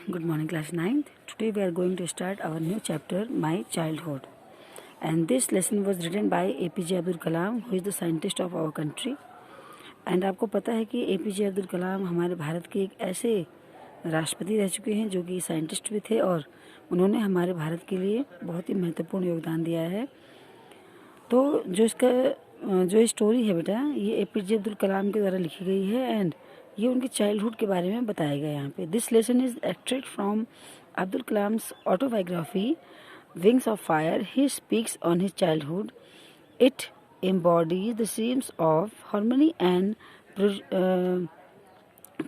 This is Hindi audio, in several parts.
Good morning, class 9th. Today we are going to start our new chapter, My Childhood. And this lesson was written by APJ Abdul Kalam, who is the scientist of our country. And आपको पता है कि APJ अब्दुल कलाम हमारे भारत के एक ऐसे राष्ट्रपति रह चुके हैं जो कि साइंटिस्ट भी थे और उन्होंने हमारे भारत के लिए बहुत ही महत्वपूर्ण योगदान दिया है। तो जो स्टोरी है बेटा, ये APJ अब्दुल कलाम के द्वारा लिखी गई है एंड ये उनकी चाइल्डहुड के बारे में बताया गया यहाँ पे। This lesson is extract from Abdul Kalam's autobiography wings of fire. He speaks on his childhood. It embodies the themes of harmony and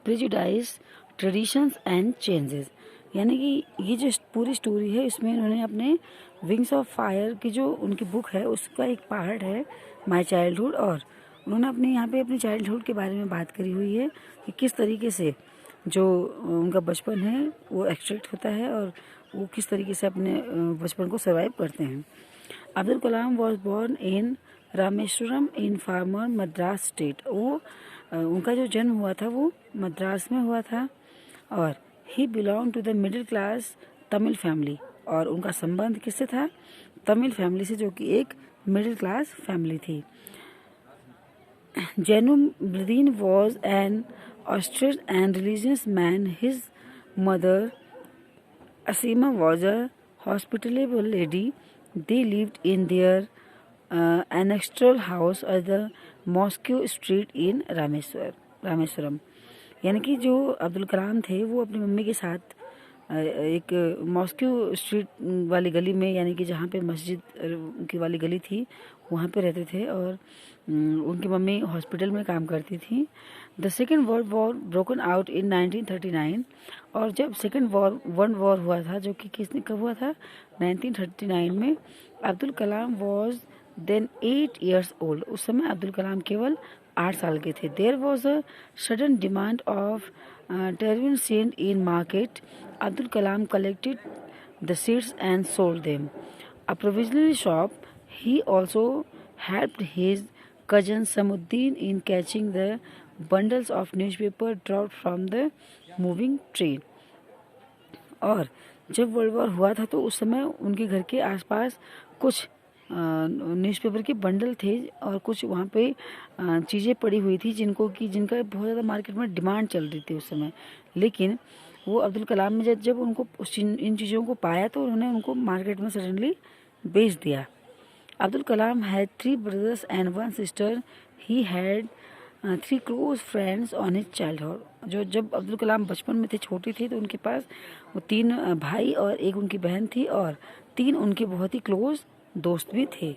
prejudice, traditions and changes। यानी कि ये जो पूरी स्टोरी है इसमें उन्होंने अपने विंग्स ऑफ फायर की जो उनकी बुक है उसका एक पार्ट है माय चाइल्डहुड, और उन्होंने अपने यहाँ पे अपनी चाइल्डहुड के बारे में बात करी हुई है कि किस तरीके से जो उनका बचपन है वो एक्सट्रैक्ट होता है और वो किस तरीके से अपने बचपन को सर्वाइव करते हैं। Abdul Kalam was born in Rameswaram in former Madras state. वो उनका जो जन्म हुआ था वो मद्रास में हुआ था और he belong to the middle class Tamil family. और उनका संबंध किससे था? तमिल फैमिली से, जो कि एक मिडिल क्लास फैमिली थी। Jainuddin was an austere and religious man. His mother, Asima, was a hospitable lady. They lived in their ancestral house at the Mosque Street in Rameswaram. यानी कि जो अब्दुल कलाम थे वो अपनी मम्मी के साथ एक मॉस्क्यू स्ट्रीट वाली गली में, यानी कि जहाँ पे मस्जिद की वाली गली थी वहाँ पे रहते थे और उनकी मम्मी हॉस्पिटल में काम करती थी। The second world war broken out in 1939। और जब वर्ल्ड वॉर हुआ था, जो कि किसने कब हुआ था? 1939 में। Abdul Kalam was then 8 years old। उस समय अब्दुल कलाम केवल 8 साल के थे। There was a sudden demand of tamarind seed in market. Abdul Kalam collected the seeds and sold them. A provisional shop. He also helped his cousin Samuddin in catching the bundles of newspaper dropped from the moving train। और जब वर्ल्ड वॉर हुआ था तो उस समय उनके घर के आसपास कुछ न्यूज़पेपर के बंडल थे और कुछ वहाँ पे चीज़ें पड़ी हुई थी जिनका बहुत ज़्यादा मार्केट में डिमांड चल रही थी उस समय। लेकिन वो अब्दुल कलाम ने जब उनको इन चीज़ों को पाया तो उन्होंने उनको मार्केट में सडनली बेच दिया। Abdul Kalam had 3 brothers and 1 sister। He had 3 close friends on his childhood। जब अब्दुल कलाम बचपन में थे, छोटे थे, तो उनके पास वो 3 भाई और 1 उनकी बहन थी और 3 उनके बहुत ही क्लोज दोस्त भी थे।